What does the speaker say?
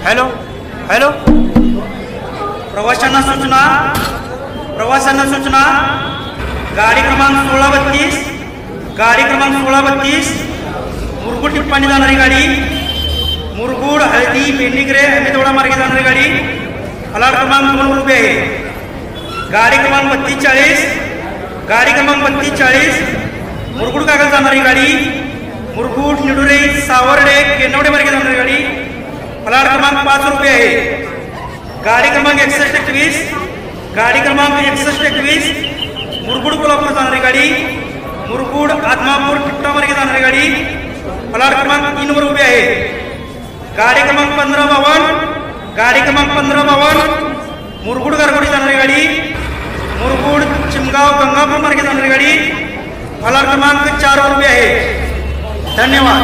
Hello hello प्रवाशांना सूचना गाडी क्रमांक 1632 मुरगुड टिप्पाणी जाणारी गाडी, मुरगुड हळदी बेंडिग्रे अहमेदवाडा मार्गे जाणारी गाडी फलाट क्रमांक 2 रुपये आहे। गाडी क्रमांक 3240 मुरगुड कागल जाणारी गाडी, मुरगुड निडुरे सावर्डे केनवडे मार्गे जाणारी गाडी फलाट क्रमांक 5 रुपये आहे। गाडी क्रमांक 6121 मुरगुड कोल्हापूर जाणारी गाडी, मुरगुड आदमापूर टिट्टा मार्गे जाणारी गाडी फलाट क्रमांक 3 वर उभी आहे। गाडी क्रमांक 1552 मुरगुड गारगोडी जाणारी गाडी, मुरगुड चिमगाव गंगापूर मार्गे जाणारी गाडी फलाट क्रमांक 4 वर उभी आहे। धन्यवाद।